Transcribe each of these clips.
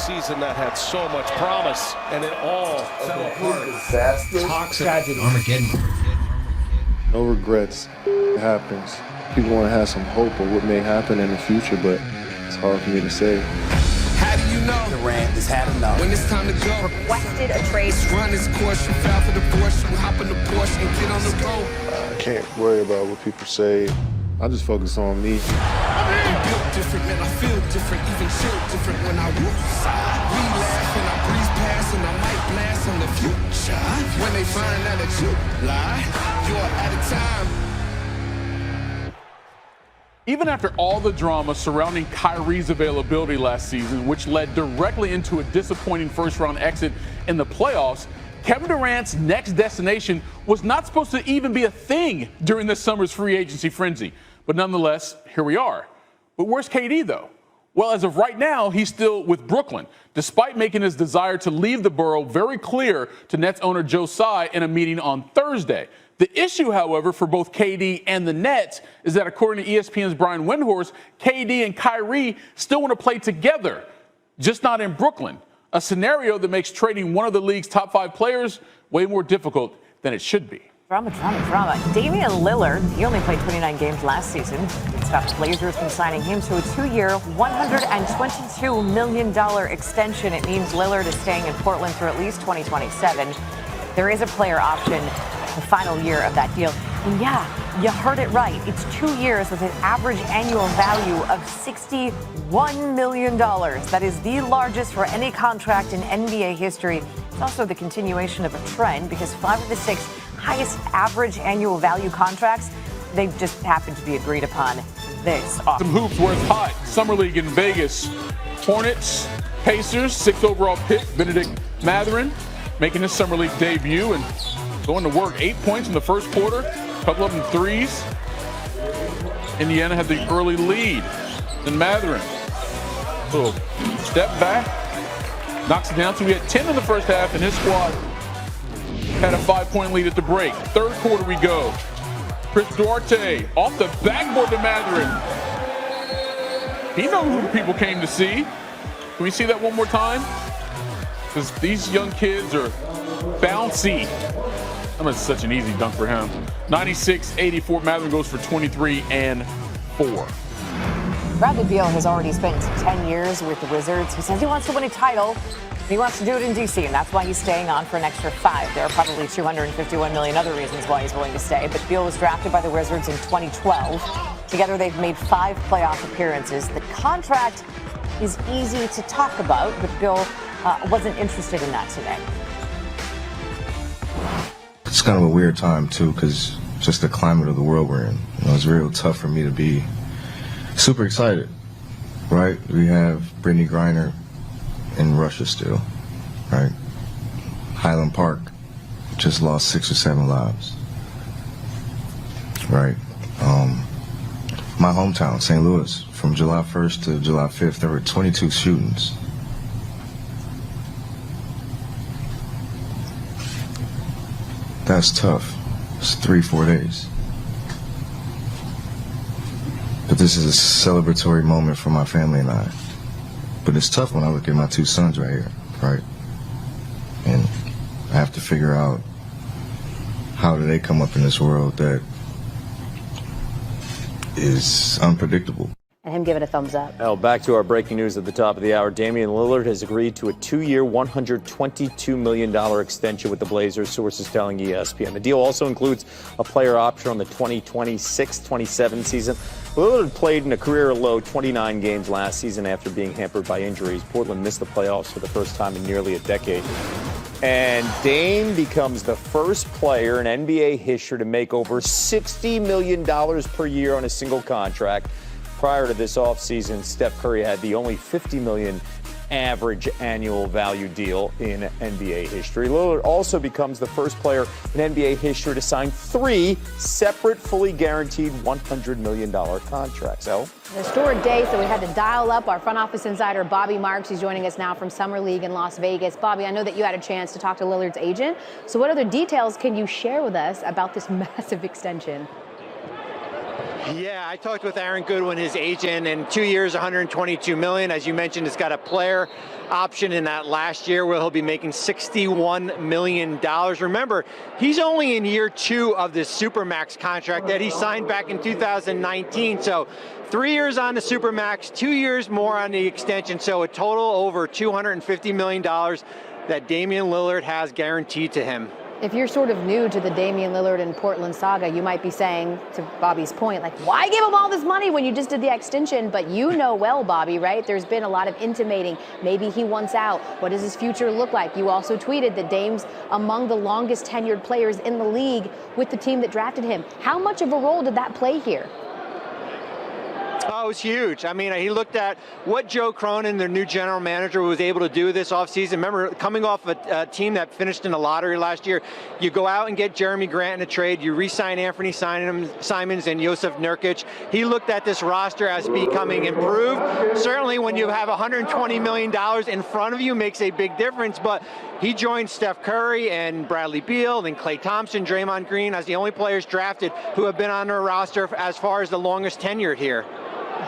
season that had so much promise, and it all fell apart. Toxic tragedy. Armageddon. No regrets. It happens. People want to have some hope of what may happen in the future, but it's hard for me to say. How do you know? Durant has had enough. When it's time to go. Requested a trade. Run this course, you foul for the Porsche, you hop in the Porsche and get on the road. I can't worry about what people say. I just focus on me. You built different, man, I feel different, even chill different when I walk side. We laugh and I breeze past and I might blast on the future. When they find out that you lie, you're out of time. Even after all the drama surrounding Kyrie's availability last season, which led directly into a disappointing first-round exit in the playoffs, Kevin Durant's next destination was not supposed to even be a thing during this summer's free agency frenzy. But nonetheless, here we are. But where's KD, though? Well, as of right now, he's still with Brooklyn, despite making his desire to leave the borough very clear to Nets owner Joe Tsai in a meeting on Thursday. The issue, however, for both KD and the Nets is that according to ESPN's Brian Windhorst, KD and Kyrie still want to play together, just not in Brooklyn, a scenario that makes trading one of the league's top 5 players way more difficult than it should be. Drama. Damian Lillard, he only played 29 games last season. It stopped Blazers from signing him to a 2-year, $122 million extension. It means Lillard is staying in Portland through at least 2027. There is a player option the final year of that deal. And yeah, you heard it right. It's 2 years with an average annual value of $61 million. That is the largest for any contract in NBA history. It's also the continuation of a trend because 5 of the 6 highest average annual value contracts, they just happen to be agreed upon this off. Some hoops where it's hot. Summer League in Vegas. Hornets, Pacers, 6th overall pick, Benedict Mathurin, making his Summer League debut and going to work. 8 points in the first quarter, a couple of them threes. Indiana had the early lead. Then Mathurin, so step back, knocks it down. So we had 10 in the first half, and his squad had a 5-point lead at the break. Third quarter we go. Chris Duarte off the backboard to Mathurin. He knows who the people came to see. Can we see that one more time? Because these young kids are bouncy. That was such an easy dunk for him. 96-84. Mathurin goes for 23 and 4. Bradley Beal has already spent 10 years with the Wizards. He says he wants to win a title. He wants to do it in D.C., and that's why he's staying on for an extra 5. There are probably 251 million other reasons why he's willing to stay, but Beal was drafted by the Wizards in 2012. Together, they've made 5 playoff appearances. The contract is easy to talk about, but Beal wasn't interested in that today. It's kind of a weird time, too, because just the climate of the world we're in. You know, it's real tough for me to be super excited, right? We have Brittany Griner in Russia still, right? Highland Park just lost 6 or 7 lives, right? My hometown, St. Louis, from July 1st to July 5th, there were 22 shootings. That's tough. It's 3-4 days. But this is a celebratory moment for my family and I. But it's tough when I look at my 2 sons right here, right? And I have to figure out how do they come up in this world that is unpredictable. And him giving a thumbs up. Now back to our breaking news at the top of the hour. Damian Lillard has agreed to a 2-year, $122 million extension with the Blazers, sources telling ESPN. The deal also includes a player option on the 2026-27 season. Lillard played in a career-low 29 games last season after being hampered by injuries. Portland missed the playoffs for the first time in nearly a decade. And Dame becomes the first player in NBA history to make over $60 million per year on a single contract. Prior to this offseason, Steph Curry had the only $50 million average annual value deal in NBA history. Lillard also becomes the first player in NBA history to sign 3 separate, fully guaranteed $100 million contracts. El? The historic day, so we had to dial up our front office insider, Bobby Marks. He's joining us now from Summer League in Las Vegas. Bobby, I know that you had a chance to talk to Lillard's agent. So what other details can you share with us about this massive extension? Yeah, I talked with Aaron Goodwin, his agent, and 2 years, $122 million. As you mentioned, it's got a player option in that last year where he'll be making $61 million. Remember, he's only in year 2 of this Supermax contract that he signed back in 2019. So 3 years on the Supermax, 2 years more on the extension. So a total over $250 million that Damian Lillard has guaranteed to him. If you're sort of new to the Damian Lillard and Portland saga, you might be saying, to Bobby's point, like, why give him all this money when you just did the extension? But you know well, Bobby, right? There's been a lot of intimating. Maybe he wants out. What does his future look like? You also tweeted that Dame's among the longest tenured players in the league with the team that drafted him. How much of a role did that play here? Oh, it was huge. I mean, he looked at what Joe Cronin, their new general manager, was able to do this offseason. Remember, coming off a team that finished in the lottery last year, you go out and get Jeremy Grant in a trade, you re-sign Anthony Simons and Josef Nurkic. He looked at this roster as becoming improved. Certainly when you have $120 million in front of you makes a big difference, but he joined Steph Curry and Bradley Beal and Klay Thompson, Draymond Green as the only players drafted who have been on their roster as far as the longest tenured here.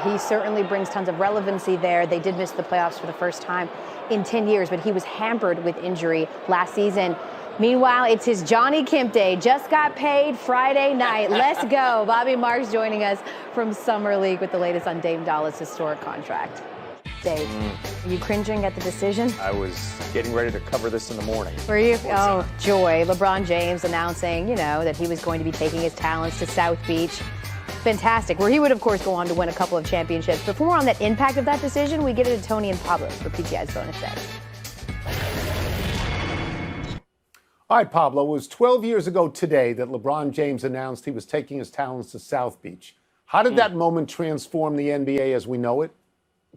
He certainly brings tons of relevancy there. They did miss the playoffs for the first time in 10 years, but he was hampered with injury last season. Meanwhile, it's his Johnny Kemp Day. Just got paid Friday night. Let's go. Bobby Marks joining us from Summer League with the latest on Dame Dollars' historic contract. Dave, are you cringing at the decision? I was getting ready to cover this in the morning. Were you? Oh, joy. LeBron James announcing, that he was going to be taking his talents to South Beach. Fantastic, where he would, of course, go on to win a couple of championships. But for more on that impact of that decision, we get it to Tony and Pablo for PTI's bonus day. All right, Pablo, it was 12 years ago today that LeBron James announced he was taking his talents to South Beach. How did that moment transform the NBA as we know it?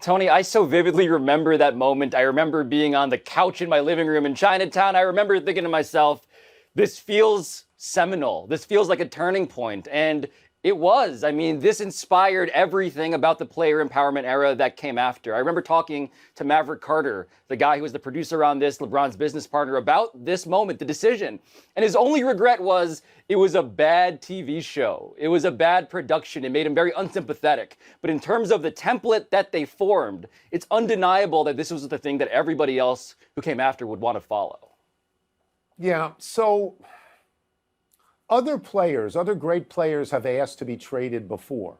Tony, I so vividly remember that moment. I remember being on the couch in my living room in Chinatown. I remember thinking to myself, this feels seminal. This feels like a turning point. And it was. I mean, this inspired everything about the player empowerment era that came after. I remember talking to Maverick Carter, the guy who was the producer on this, LeBron's business partner, about this moment, the decision. And his only regret was it was a bad TV show. It was a bad production. It made him very unsympathetic. But in terms of the template that they formed, it's undeniable that this was the thing that everybody else who came after would want to follow. Yeah, so other great players have asked to be traded before.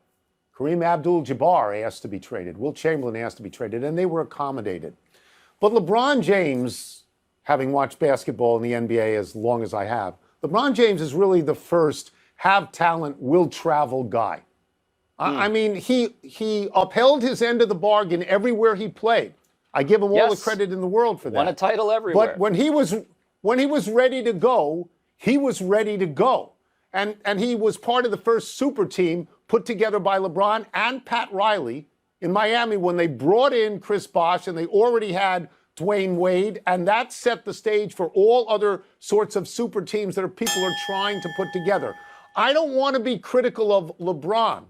Kareem Abdul-Jabbar asked to be traded. Wilt Chamberlain asked to be traded, and they were accommodated. But LeBron James, having watched basketball in the NBA as long as I have, LeBron James is really the first have talent, will travel guy. I mean, he upheld his end of the bargain everywhere he played. I give him all the credit in the world for that. Won a title everywhere. But when he was ready to go, he was ready to go. And he was part of the first super team put together by LeBron and Pat Riley in Miami when they brought in Chris Bosh and they already had Dwayne Wade. And that set the stage for all other sorts of super teams that people are trying to put together. I don't want to be critical of LeBron.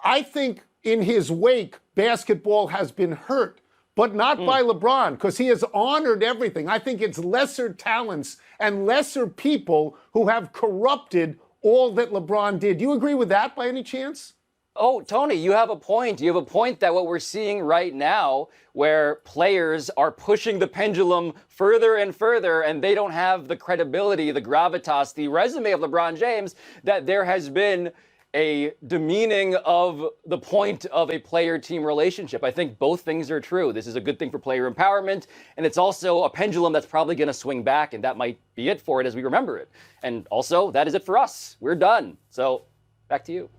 I think in his wake, basketball has been hurt. But not by LeBron, because he has honored everything. I think it's lesser talents and lesser people who have corrupted all that LeBron did. Do you agree with that by any chance? Oh, Tony, you have a point. You have a point that what we're seeing right now, where players are pushing the pendulum further and further, and they don't have the credibility, the gravitas, the resume of LeBron James, that there has been a demeaning of the point of a player-team relationship. I think both things are true. This is a good thing for player empowerment, and it's also a pendulum that's probably going to swing back, and that might be it for it as we remember it. And also, that is it for us. We're done. So, back to you.